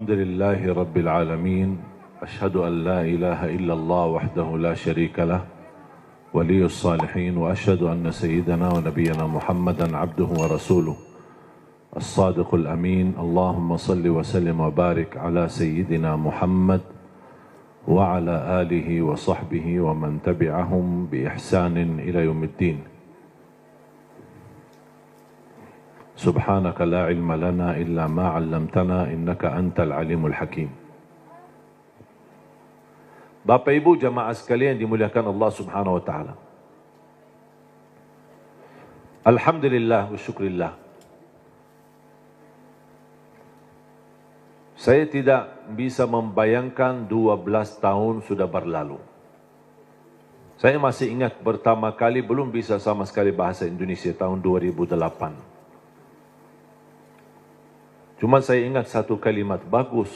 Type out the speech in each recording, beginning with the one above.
الحمد لله رب العالمين أشهد أن لا إله إلا الله وحده لا شريك له ولي الصالحين وأشهد أن سيدنا ونبينا محمدا عبده ورسوله الصادق الأمين اللهم صل وسلم وبارك على سيدنا محمد وعلى آله وصحبه ومن تبعهم بإحسان إلى يوم الدين. سبحانك لا علم لنا إلا ما علمتنا إنك أنت العليم الحكيم. Bapak Ibu jamaah sekalian dimuliakan Allah Subhanahu wa taala. Alhamdulillah wa syukrillah. Saya tidak bisa membayangkan 12 tahun sudah berlalu. Saya masih ingat pertama kali belum bisa sama sekali bahasa Indonesia tahun 2008. Cuma saya ingat satu kalimat, bagus.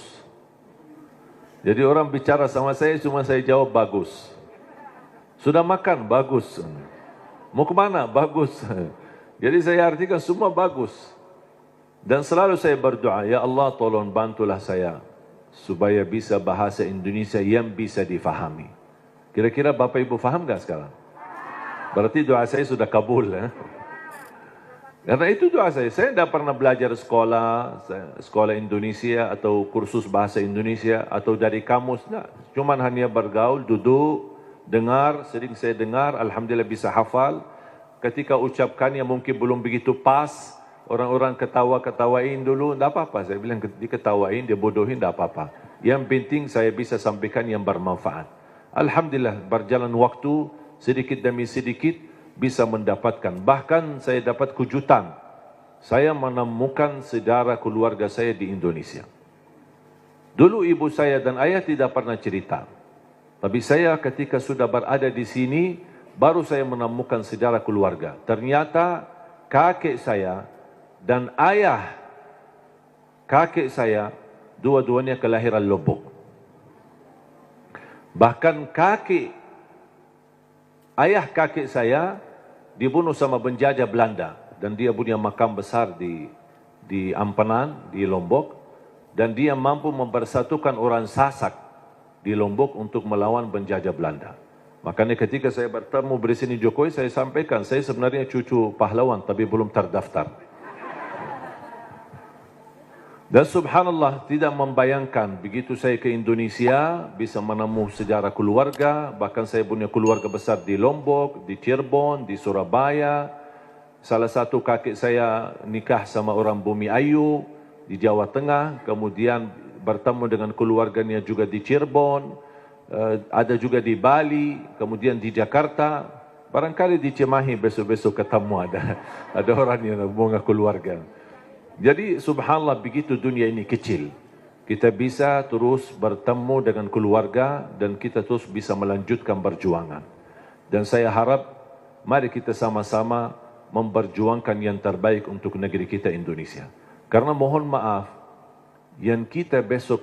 Jadi orang bicara sama saya, cuma saya jawab bagus. Sudah makan? Bagus. Mau kemana? Bagus. Jadi saya artikan semua bagus. Dan selalu saya berdoa, ya Allah tolong bantulah saya, supaya bisa bahasa Indonesia yang bisa difahami. Kira-kira Bapak Ibu faham gak sekarang? Berarti doa saya sudah kabul. Karena itu doa saya tidak pernah belajar sekolah Indonesia atau kursus bahasa Indonesia atau dari kamus. Nah, cuman hanya bergaul, duduk, dengar, sering saya dengar, alhamdulillah bisa hafal. Ketika ucapkannya mungkin belum begitu pas, orang-orang ketawain dulu, tidak apa-apa. Saya bilang diketawain, dia bodohin, tidak apa-apa. Yang penting saya bisa sampaikan yang bermanfaat. Alhamdulillah berjalan waktu sedikit demi sedikit, bisa mendapatkan. Bahkan saya dapat kejutan. Saya menemukan saudara keluarga saya di Indonesia. Dulu ibu saya dan ayah tidak pernah cerita. Tapi saya ketika sudah berada di sini, baru saya menemukan saudara keluarga. Ternyata kakek saya dan ayah kakek saya, dua-duanya kelahiran Lombok. Bahkan ayah kakek saya dibunuh sama penjajah Belanda dan dia punya makam besar di Ampenan, di Lombok, dan dia mampu mempersatukan orang Sasak di Lombok untuk melawan penjajah Belanda. Makanya ketika saya bertemu Presiden Jokowi, saya sampaikan saya sebenarnya cucu pahlawan tapi belum terdaftar. Dan subhanallah tidak membayangkan begitu saya ke Indonesia bisa menemukan sejarah keluarga. Bahkan saya punya keluarga besar di Lombok, di Cirebon, di Surabaya. Salah satu kakek saya nikah sama orang Bumi Ayu di Jawa Tengah. Kemudian bertemu dengan keluarganya juga di Cirebon. Ada juga di Bali, kemudian di Jakarta. Barangkali di Cimahi besok-besok ketemu ada orang yang bunga keluarga. Jadi subhanallah begitu dunia ini kecil. Kita bisa terus bertemu dengan keluarga dan kita terus bisa melanjutkan perjuangan. Dan saya harap mari kita sama-sama memperjuangkan yang terbaik untuk negeri kita Indonesia. Karena mohon maaf, yang kita besok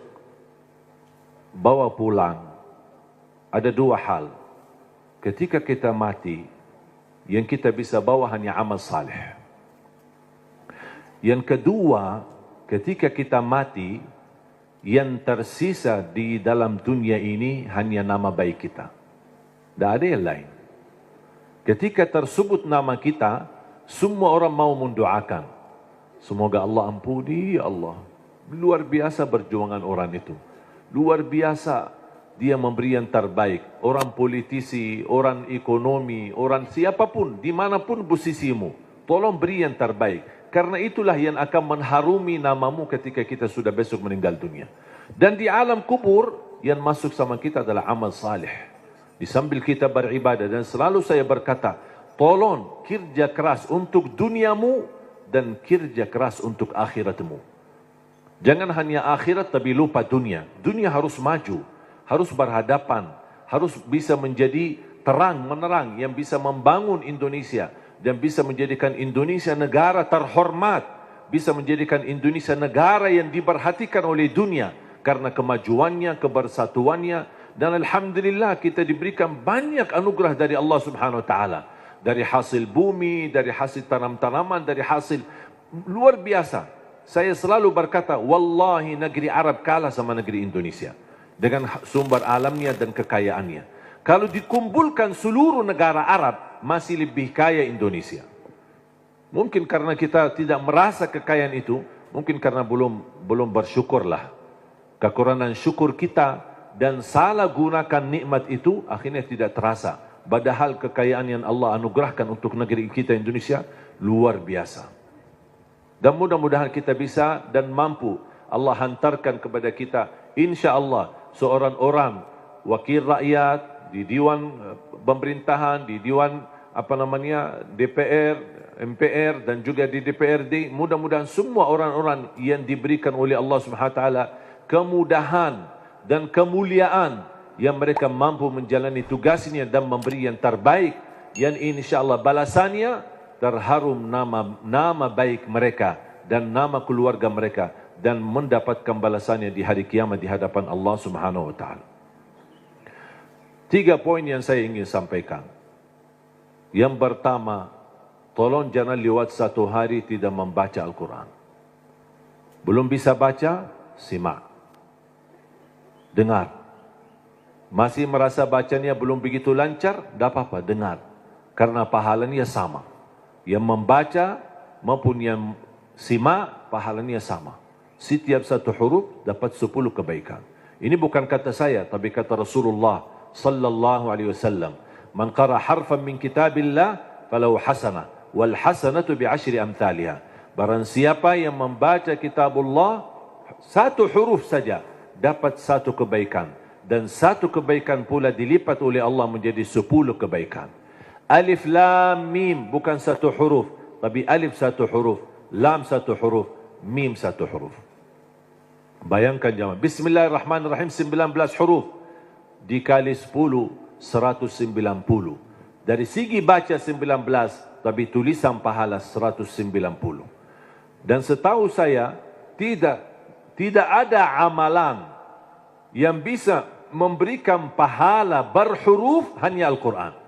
bawa pulang ada dua hal. Ketika kita mati, yang kita bisa bawa hanya amal saleh. Yang kedua, ketika kita mati, yang tersisa di dalam dunia ini hanya nama baik kita. Tidak ada yang lain. Ketika tersebut nama kita, semua orang mau mendoakan. Semoga Allah ampuni, ya Allah. Luar biasa perjuangan orang itu. Luar biasa dia memberi yang terbaik. Orang politisi, orang ekonomi, orang siapapun, dimanapun posisimu, tolong beri yang terbaik. Karena itulah yang akan mengharumi namamu ketika kita sudah besok meninggal dunia. Dan di alam kubur, yang masuk sama kita adalah amal salih. Di sambil kita beribadah. Dan selalu saya berkata, tolong kerja keras untuk duniamu dan kerja keras untuk akhiratmu. Jangan hanya akhirat tapi lupa dunia. Dunia harus maju, harus berhadapan, harus bisa menjadi terang, menerang yang bisa membangun Indonesia. Dan bisa menjadikan Indonesia negara terhormat. Bisa menjadikan Indonesia negara yang diperhatikan oleh dunia. Karena kemajuannya, kebersatuannya. Dan alhamdulillah kita diberikan banyak anugerah dari Allah Subhanahu Wa Taala. Dari hasil bumi, dari hasil tanam-tanaman, dari hasil luar biasa. saya selalu berkata, wallahi negeri Arab kalah sama negeri Indonesia dengan sumber alamnya dan kekayaannya. Kalau dikumpulkan seluruh negara Arab, masih lebih kaya Indonesia. Mungkin karena kita tidak merasa kekayaan itu, mungkin karena belum bersyukurlah. Kekurangan syukur kita dan salah gunakan nikmat itu akhirnya tidak terasa. Padahal kekayaan yang Allah anugerahkan untuk negeri kita Indonesia luar biasa. Dan mudah-mudahan kita bisa dan mampu Allah hantarkan kepada kita, insya Allah, seorang orang wakil rakyat di Dewan Pemerintahan, di Dewan DPR, MPR dan juga di DPRD. Mudah-mudahan semua orang-orang yang diberikan oleh Allah Subhanahu wa taala kemudahan dan kemuliaan yang mereka mampu menjalani tugasnya dan memberi yang terbaik, yang insya-Allah balasannya terharum nama baik mereka dan nama keluarga mereka dan mendapatkan balasannya di hari kiamat di hadapan Allah Subhanahu wa taala. 3 poin yang saya ingin sampaikan. Yang pertama, tolong jangan lewat 1 hari tidak membaca Al-Quran. Belum bisa baca, simak. Dengar. Masih merasa bacanya belum begitu lancar, tidak apa-apa, dengar. Karena pahalanya sama. Yang membaca maupun yang simak, pahalanya sama. Setiap 1 huruf dapat 10 kebaikan. Ini bukan kata saya, tapi kata Rasulullah sallallahu alaihi wasallam. Man qara harfan min kitabillah falahu hasanah wal hasanatu bi 10 amthaliha. Barang siapa yang membaca kitabullah 1 huruf saja dapat 1 kebaikan, dan 1 kebaikan pula dilipat oleh Allah menjadi 10 kebaikan. Alif lam mim bukan 1 huruf, tapi alif 1 huruf, lam 1 huruf, mim 1 huruf. Bayangkan jemaah, bismillahirrahmanirrahim 19 huruf dikali 10 190. Dari segi baca 19, tapi tulisan pahala 190. Dan setahu saya tidak ada amalan yang bisa memberikan pahala berhuruf hanya Al-Quran.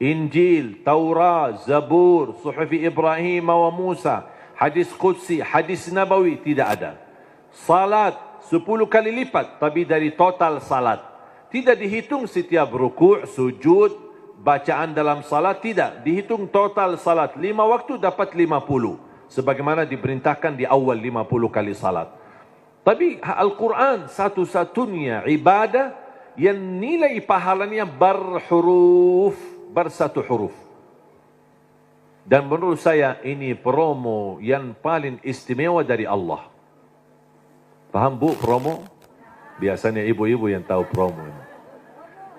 Injil, Taurat, Zabur, Suhuf Ibrahim wa Musa, hadis Qudsi, hadis Nabawi, tidak ada. Salat 10 kali lipat, tapi dari total salat. Tidak dihitung setiap rukuk, sujud, bacaan dalam salat, tidak. Dihitung total salat. 5 waktu dapat 50. Sebagaimana diperintahkan di awal 50 kali salat. Tapi Al-Quran satu-satunya ibadah yang nilai pahalanya berhuruf. Bersatu huruf. Dan menurut saya ini promo yang paling istimewa dari Allah. Paham bu promo? Biasanya ibu-ibu yang tahu promo.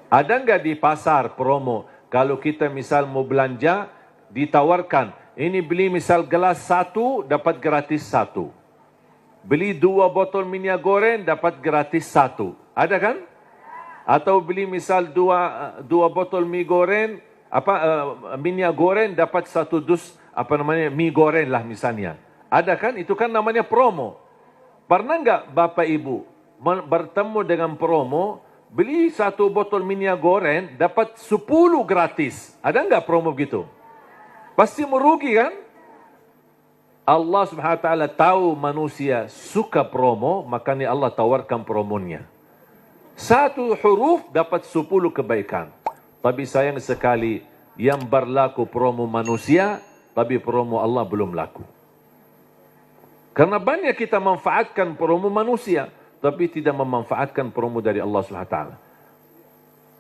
Ada enggak di pasar promo? Kalau kita misal mau belanja, ditawarkan, ini beli misal gelas 1 dapat gratis 1. Beli 2 botol minyak goreng dapat gratis 1. Ada kan? Atau beli misal 2 botol mie goreng, minyak goreng dapat 1 dus mie goreng lah misalnya. Ada kan? Itu kan namanya promo. Pernah enggak Bapak Ibu bertemu dengan promo, beli 1 botol minyak goreng dapat 10 gratis? Ada enggak promo begitu? Pasti merugi kan? Allah Subhanahu wa taala tahu manusia suka promo, makanya Allah tawarkan promonya. 1 huruf dapat 10 kebaikan. Tapi sayang sekali yang berlaku promo manusia, tapi promo Allah belum laku. Karena banyak kita manfaatkan promo manusia, tapi tidak memanfaatkan promo dari Allah Subhanahu wa taala.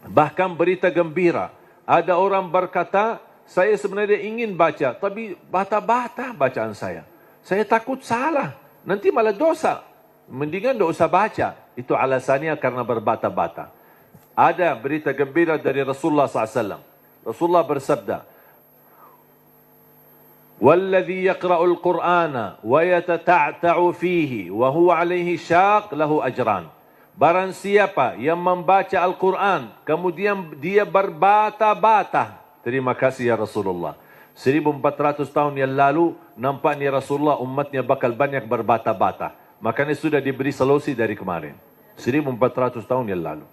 Bahkan berita gembira, ada orang berkata, saya sebenarnya ingin baca, tapi bata-bata bacaan saya. Saya takut salah, nanti malah dosa. Mendingan tidak usah baca. Itu alasannya karena berbata-bata. Ada berita gembira dari Rasulullah SAW. Rasulullah bersabda, "Walladhi yaqra'ul Qur'ana wa yatata'ta'u fihi wa huwa 'alaihi syaq lahu ajran." Barang siapa yang membaca Al-Quran, kemudian dia berbata-bata. Terima kasih ya Rasulullah. 1400 tahun yang lalu, nampaknya Rasulullah umatnya bakal banyak berbata-bata. Makanya sudah diberi solusi dari kemarin. 1400 tahun yang lalu.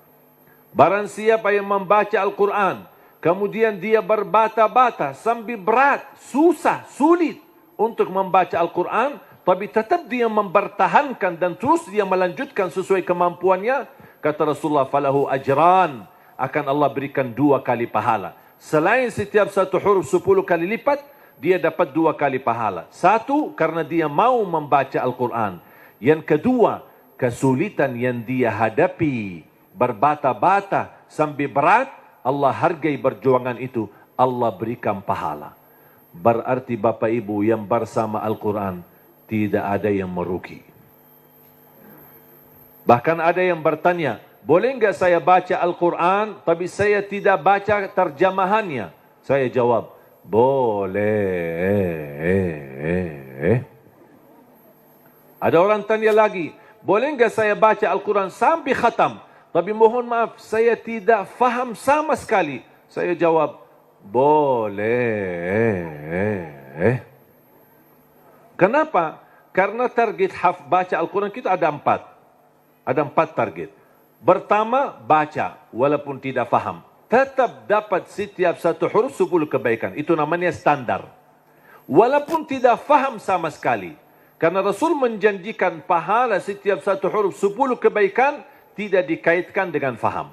Barang siapa yang membaca Al-Quran, kemudian dia berbata-bata sambil berat, susah, sulit untuk membaca Al-Quran, tapi tetap dia mempertahankan dan terus dia melanjutkan sesuai kemampuannya, kata Rasulullah, falahu ajran, akan Allah berikan 2 kali pahala. Selain setiap satu huruf 10 kali lipat, dia dapat 2 kali pahala. Satu, karena dia mau membaca Al-Quran. Yang kedua, kesulitan yang dia hadapi, berbata-bata sampai berat, Allah hargai perjuangan itu, Allah berikan pahala. Berarti Bapak Ibu yang bersama Al-Quran, tidak ada yang merugi. Bahkan ada yang bertanya, boleh enggak saya baca Al-Quran, tapi saya tidak baca terjemahannya? Saya jawab, boleh. Ada orang tanya lagi, boleh enggak saya baca Al-Quran sampai khatam, tapi mohon maaf, saya tidak faham sama sekali? Saya jawab, boleh. Kenapa? Karena target baca Al-Quran kita ada 4. Ada 4 target. Pertama, baca walaupun tidak faham. Tetap dapat setiap satu huruf 10 kebaikan. Itu namanya standar. Walaupun tidak faham sama sekali. Karena Rasul menjanjikan pahala setiap satu huruf 10 kebaikan tidak dikaitkan dengan faham.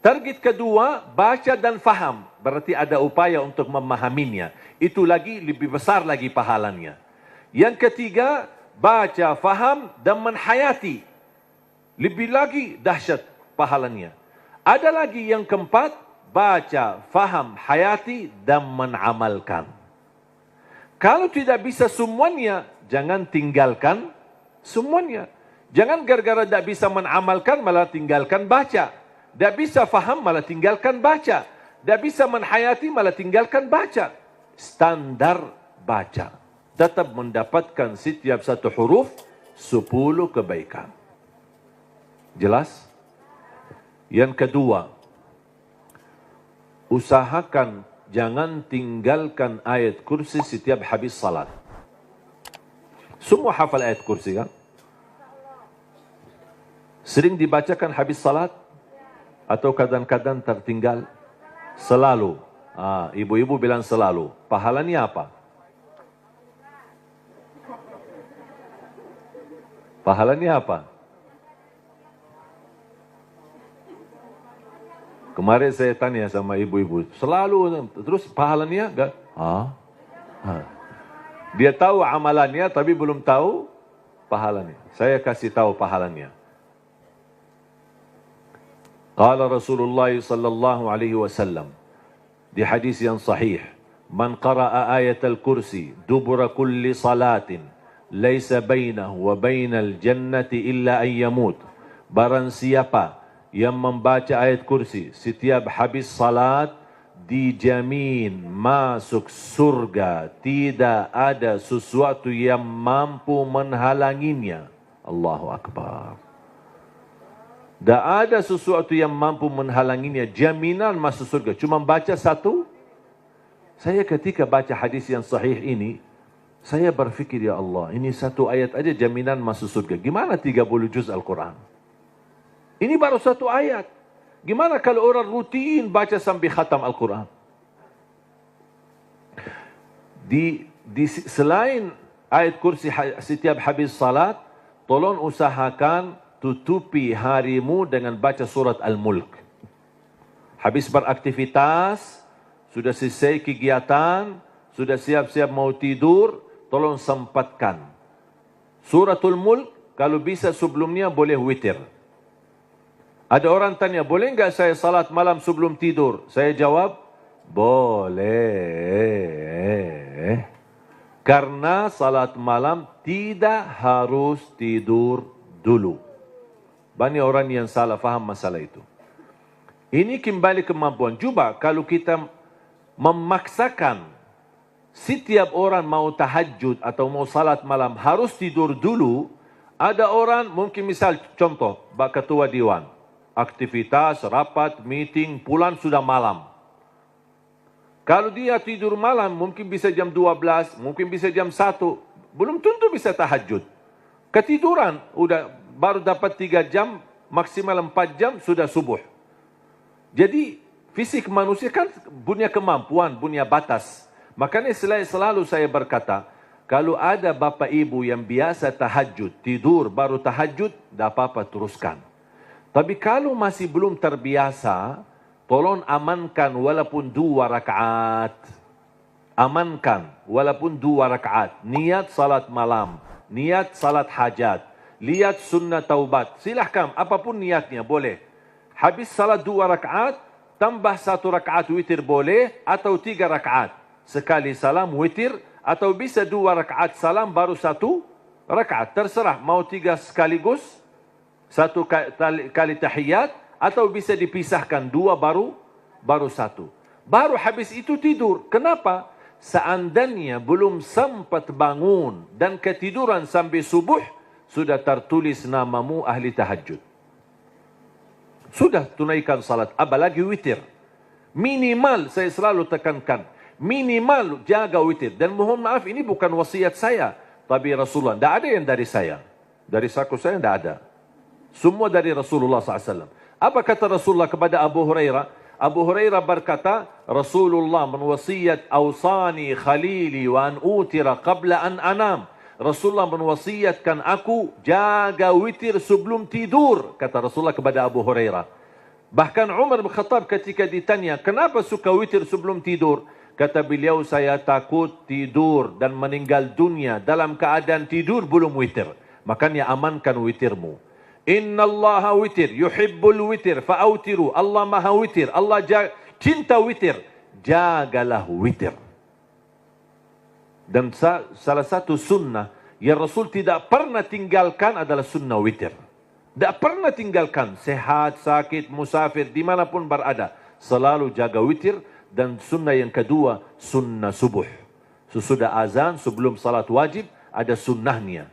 Target kedua, baca dan faham. Berarti ada upaya untuk memahaminya. Itu lagi lebih besar lagi pahalanya. Yang ketiga, baca, faham dan menhayati. Lebih lagi dahsyat pahalanya. Ada lagi yang keempat, baca, faham, hayati dan menamalkan. Kalau tidak bisa semuanya, jangan tinggalkan semuanya. Jangan gara-gara tidak bisa menamalkan malah tinggalkan baca. Tidak bisa faham malah tinggalkan baca. Tidak bisa menhayati malah tinggalkan baca. Standar baca. Tetap mendapatkan setiap satu huruf 10 kebaikan. Jelas? Yang kedua, usahakan jangan tinggalkan ayat kursi setiap habis salat. Semua hafal ayat kursi kan? Sering dibacakan habis salat? Atau kadang-kadang tertinggal? Selalu. Ibu-ibu bilang selalu. Pahalanya apa? Pahalanya apa? Kemarin saya tanya sama ibu-ibu, selalu, terus pahalanya enggak? Dia tahu amalannya tapi belum tahu pahalanya. Saya kasih tahu pahalanya. Qala Rasulullah sallallahu alaihi wasallam di hadis yang sahih, man qara'a ayatal kursi dubura kulli salatin laisa bainahu wa bainal jannati illa an yamut. Barang siapa yang membaca ayat kursi setiap habis salat, dijamin masuk surga, tidak ada sesuatu yang mampu menghalanginya. Allahu Akbar. Tak ada sesuatu yang mampu menghalanginya, jaminan masuk surga. Cuma baca satu. Saya ketika baca hadis yang sahih ini, saya berfikir, ya Allah, ini satu ayat aja jaminan masuk surga. Gimana 30 juz Al-Quran? Ini baru satu ayat. Gimana kalau orang rutin baca sampai khatam Al-Quran? Selain ayat kursi setiap habis salat, tolong usahakan tutupi harimu dengan baca surat Al-Mulk. Habis beraktivitas, sudah selesai kegiatan, sudah siap-siap mau tidur, tolong sempatkan. Suratul Mulk, kalau bisa sebelumnya boleh witir. Ada orang tanya, boleh enggak saya salat malam sebelum tidur? Saya jawab, boleh. Karena salat malam tidak harus tidur dulu. Banyak orang yang salah faham masalah itu. Ini kembali kemampuan. Coba kalau kita memaksakan setiap orang mau tahajud atau mau salat malam harus tidur dulu. Ada orang mungkin misal contoh, ketua dewan. Aktivitas, rapat, meeting, pulang sudah malam. Kalau dia tidur malam mungkin bisa jam 12, mungkin bisa jam 1. Belum tentu bisa tahajud. Ketiduran, baru dapat 3 jam, maksimal 4 jam, sudah subuh. Jadi, fisik manusia kan punya kemampuan, punya batas. Makanya selalu saya berkata, kalau ada bapa ibu yang biasa tahajud, tidur baru tahajud, tak apa-apa teruskan. Tapi kalau masih belum terbiasa, tolong amankan walaupun 2 rakaat. Amankan walaupun 2 rakaat. Niat salat malam, niat salat hajat, lihat sunnah taubat. Silahkan, apapun niatnya boleh. Habis salat 2 rakaat, tambah 1 rakaat witir boleh, atau 3 rakaat. Sekali salam witir, atau bisa 2 rakaat salam baru 1 rakaat. Terserah, mau 3 sekaligus, 1 kali tahiyat, atau bisa dipisahkan 2 baru 1. Baru habis itu tidur. Kenapa? Seandainya belum sempat bangun dan ketiduran sampai subuh, sudah tertulis namamu ahli tahajud. Sudah tunaikan salat, apalagi witir. Minimal, saya selalu tekankan, minimal jaga witir. Dan mohon maaf, ini bukan wasiat saya, tapi Rasulullah. Tidak ada yang dari saya. Dari saku saya tidak ada. Semua dari Rasulullah SAW. Apa kata Rasulullah kepada Abu Hurairah? Abu Hurairah berkata, Rasulullah menwasiat awsani khalili wa an utira qabla an anam. Rasulullah menwasiatkan aku jaga witir sebelum tidur, kata Rasulullah kepada Abu Hurairah. Bahkan Umar bin Khattab ketika ditanya, kenapa suka witir sebelum tidur? Kata beliau, saya takut tidur dan meninggal dunia dalam keadaan tidur belum witir. Makanya amankan witirmu. Inna Allah witir, yuhibbul witir, fa'autiru. Allah maha witir, Allah cinta witir. Jagalah witir. Dan salah satu sunnah yang Rasul tidak pernah tinggalkan adalah sunnah witir. Tidak pernah tinggalkan, sehat, sakit, musafir, dimanapun berada. Selalu jaga witir. Dan sunnah yang kedua, sunnah subuh. Sesudah azan, sebelum salat wajib, ada sunnahnya.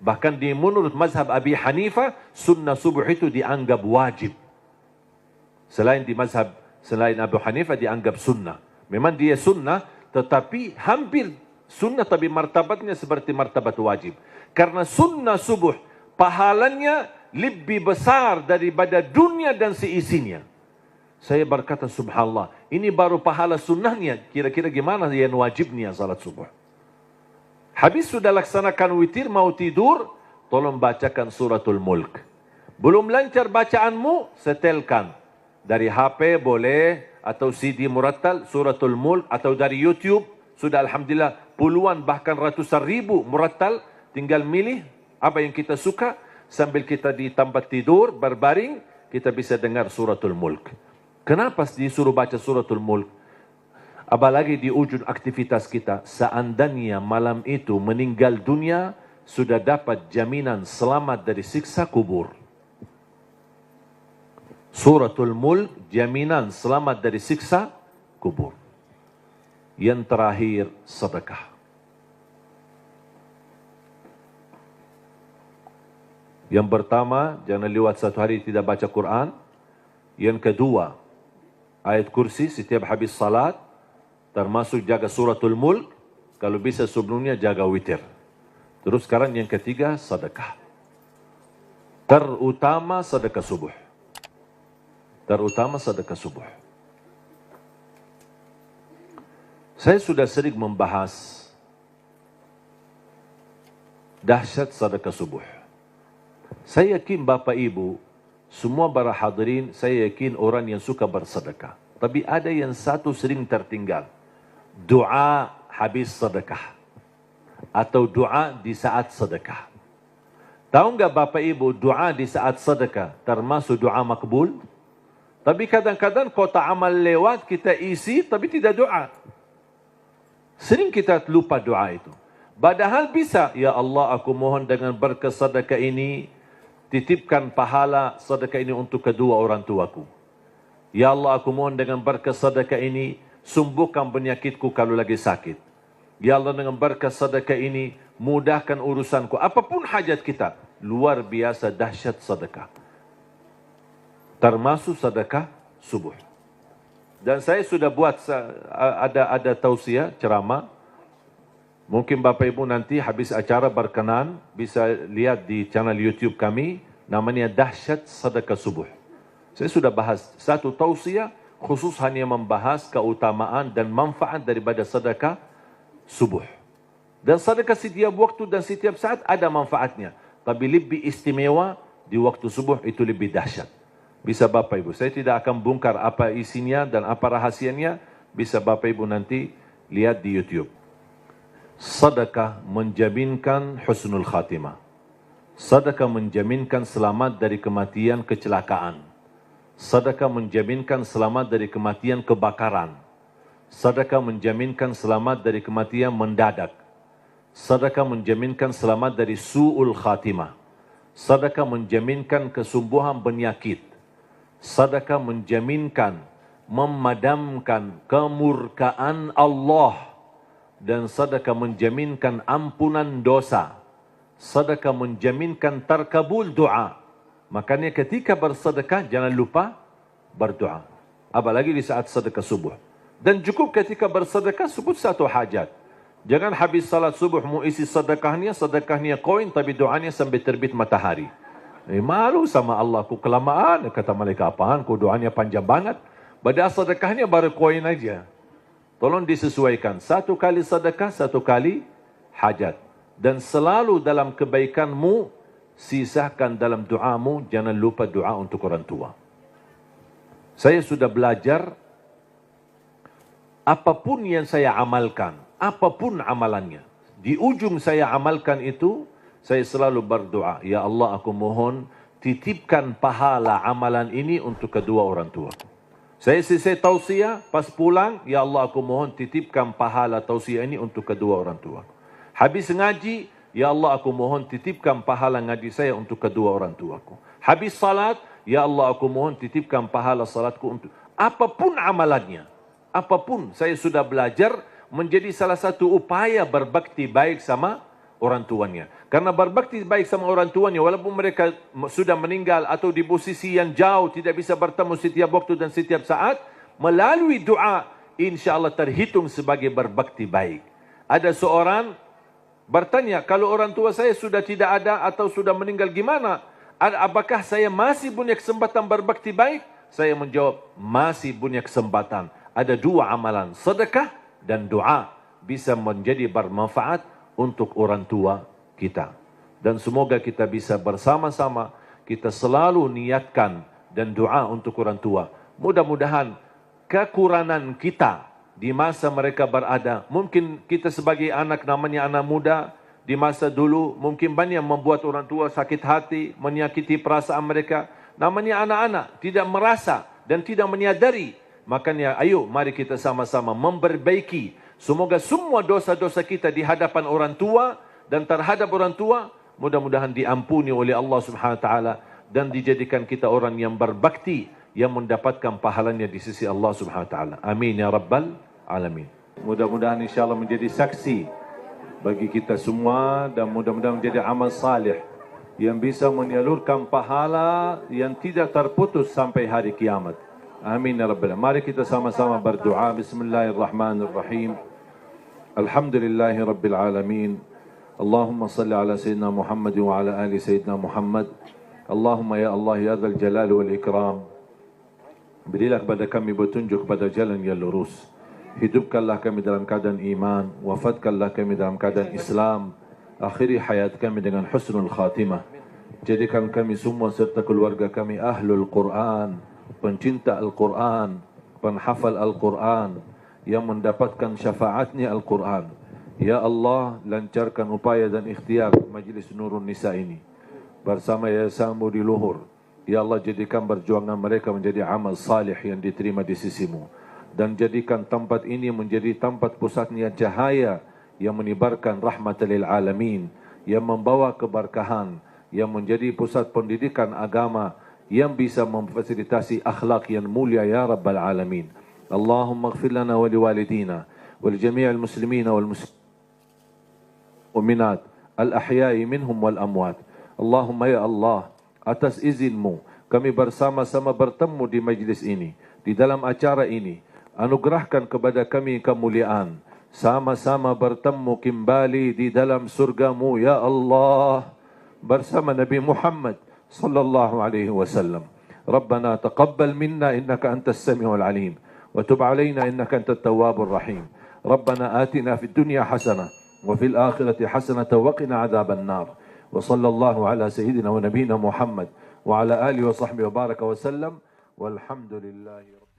Bahkan di menurut mazhab Abi Hanifah, sunnah subuh itu dianggap wajib. Selain Abu Hanifah dianggap sunnah. Memang dia sunnah, tetapi hampir sunnah, tapi martabatnya seperti martabat wajib. Karena sunnah subuh, pahalanya lebih besar daripada dunia dan seisinya. Saya berkata, subhanallah, ini baru pahala sunnahnya. Kira-kira gimana yang wajibnya salat subuh? Habis sudah laksanakan witir, mau tidur, tolong bacakan suratul mulk. Belum lancar bacaanmu, setelkan. Dari HP boleh, atau CD murattal, suratul mulk, atau dari YouTube. Sudah alhamdulillah puluhan bahkan ratusan ribu murattal. Tinggal milih apa yang kita suka. Sambil kita di tempat tidur, berbaring, kita bisa dengar suratul mulk. Kenapa disuruh baca suratul mulk? Apalagi di ujung aktivitas kita, seandainya malam itu meninggal dunia, sudah dapat jaminan selamat dari siksa kubur. Suratul Mulk, jaminan selamat dari siksa kubur. Yang terakhir, sedekah. Yang pertama, jangan lewat 1 hari tidak baca Quran. Yang kedua, ayat kursi setiap habis salat. Termasuk jaga suratul mulk. Kalau bisa sebelumnya jaga witir. Terus sekarang yang ketiga, sedekah. Terutama sedekah subuh. Terutama sedekah subuh. Saya sudah sering membahas dahsyat sedekah subuh. Saya yakin Bapak Ibu, semua para hadirin, saya yakin orang yang suka bersedekah. Tapi ada yang satu sering tertinggal. Doa habis sedekah. Atau doa di saat sedekah. Tahu enggak Bapak Ibu, doa di saat sedekah termasuk doa makbul? Tapi kadang-kadang kota amal lewat, kita isi tapi tidak doa. Sering kita lupa doa itu. Padahal bisa, ya Allah aku mohon dengan berkat sedekah ini, titipkan pahala sedekah ini untuk kedua orang tuaku. Ya Allah aku mohon dengan berkat sedekah ini, sembuhkan penyakitku kalau lagi sakit. Ya Allah dengan berkat sedekah ini, mudahkan urusanku. Apapun hajat kita, luar biasa dahsyat sedekah. Termasuk sedekah subuh. Dan saya sudah buat ada tausiah ceramah. Mungkin Bapak Ibu nanti habis acara berkenan bisa lihat di channel YouTube kami, namanya dahsyat sedekah subuh. Saya sudah bahas satu tausiah khusus hanya membahas keutamaan dan manfaat daripada sedekah subuh. Dan sedekah setiap waktu dan setiap saat ada manfaatnya. Tapi lebih istimewa di waktu subuh, itu lebih dahsyat. Bisa Bapak Ibu, saya tidak akan bongkar apa isinya dan apa rahasianya. Bisa Bapak Ibu nanti lihat di YouTube. Sedekah menjaminkan husnul khatimah. Sedekah menjaminkan selamat dari kematian kecelakaan. Sedekah menjaminkan selamat dari kematian kebakaran. Sedekah menjaminkan selamat dari kematian mendadak. Sedekah menjaminkan selamat dari su'ul khatimah. Sedekah menjaminkan kesembuhan penyakit. Sedekah menjaminkan memadamkan kemurkaan Allah. Dan sedekah menjaminkan ampunan dosa. Sedekah menjaminkan terkabul doa. Makanya ketika bersedekah jangan lupa berdoa. Apalagi di saat sedekah subuh. Dan cukup ketika bersedekah sebut satu hajat. Jangan habis salat subuh mau isi sedekahnya koin tapi doanya sampai terbit matahari. Malu sama Allah, ku kelamaan. Kata malaikat, apaan? Ku doanya panjang banget. Padahal sedekahnya baru koin aja. Tolong disesuaikan. Satu kali sedekah, satu kali hajat. Dan selalu dalam kebaikanmu, sisakan dalam doamu, jangan lupa doa untuk orang tua. Saya sudah belajar, apapun yang saya amalkan, apapun amalannya, di ujung saya amalkan itu, saya selalu berdoa, ya Allah aku mohon, titipkan pahala amalan ini untuk kedua orang tua. Saya selesai tausiah, pas pulang, ya Allah aku mohon titipkan pahala tausiah ini untuk kedua orang tua. Habis ngaji, ya Allah aku mohon titipkan pahala ngaji saya untuk kedua orang tuaku. Habis salat, ya Allah aku mohon titipkan pahala salatku untuk apapun amalannya. Apapun, saya sudah belajar menjadi salah satu upaya berbakti baik sama orang tuanya. Karena berbakti baik sama orang tuanya, walaupun mereka sudah meninggal atau di posisi yang jauh, tidak bisa bertemu setiap waktu dan setiap saat, melalui doa, insya Allah terhitung sebagai berbakti baik. Ada seorang bertanya, kalau orang tua saya sudah tidak ada atau sudah meninggal gimana? Apakah saya masih punya kesempatan berbakti baik? Saya menjawab, masih punya kesempatan. Ada dua amalan, sedekah dan doa, bisa menjadi bermanfaat untuk orang tua kita. Dan semoga kita bisa bersama-sama, kita selalu niatkan dan doa untuk orang tua. Mudah-mudahan kekurangan kita di masa mereka berada, mungkin kita sebagai anak, namanya anak muda, di masa dulu mungkin banyak membuat orang tua sakit hati, menyakiti perasaan mereka. Namanya anak-anak, tidak merasa dan tidak menyadari. Makanya ayo mari kita sama-sama memperbaiki. Semoga semua dosa-dosa kita di hadapan orang tua dan terhadap orang tua mudah-mudahan diampuni oleh Allah Subhanahu wa taala dan dijadikan kita orang yang berbakti yang mendapatkan pahalanya di sisi Allah Subhanahu wa taala. Amin ya rabbal alamin. Mudah-mudahan insyaallah menjadi saksi bagi kita semua dan mudah-mudahan menjadi amal salih yang bisa menyalurkan pahala yang tidak terputus sampai hari kiamat. Amin ya rabbal alamin. Mari kita sama-sama berdoa. Bismillahirrahmanirrahim. Alhamdulillahi rabbil alamin. Allahumma salli ala sayyidina Muhammad wa ala ali sayyidina Muhammad. Allahumma ya Allah ya dzal jalal wal ikram. Berilah kepada kami petunjuk kepada jalan yang lurus. Hidupkanlah kami dalam keadaan iman. Wafatkanlah kami dalam keadaan Islam. Akhiri hayat kami dengan husnul khatimah. Jadikan kami semua serta keluarga kami ahlul Quran, pencinta Al-Quran, penghafal Al-Quran, yang mendapatkan syafaatnya Al-Quran. Ya Allah, lancarkan upaya dan ikhtiar Majlis Nurun Nisa ini bersama Yayasan Budi Luhur. Ya Allah, jadikan perjuangan mereka menjadi amal salih yang diterima di sisimu. Dan jadikan tempat ini menjadi tempat pusatnya cahaya yang menyebarkan rahmat lil alamin, yang membawa keberkahan, yang menjadi pusat pendidikan agama, yang bisa memfasilitasi akhlak yang mulia ya rabbal alamin. Allahumma ighfir lana wa liwalidina wa li jami'il muslimina wal mu'minat al ahya'i minhum wal amwat. Allahumma ya Allah, atas izinmu kami bersama-sama bertemu di majlis ini, di dalam acara ini. Anugerahkan kepada kami kemuliaan, sama-sama bertemu kembali di dalam surgamu ya Allah bersama Nabi Muhammad sallallahu alaihi wasallam. Rabbana taqabbal minna innaka antas samiul alim wa tub alaina innaka antat tawwabur rahim. Rabbana atina fid dunya hasanah وفي الآخرة حسنة وقنا عذاب النار وصلى الله على سيدنا ونبينا محمد وعلى آله وصحبه وبارك وسلم والحمد لله رب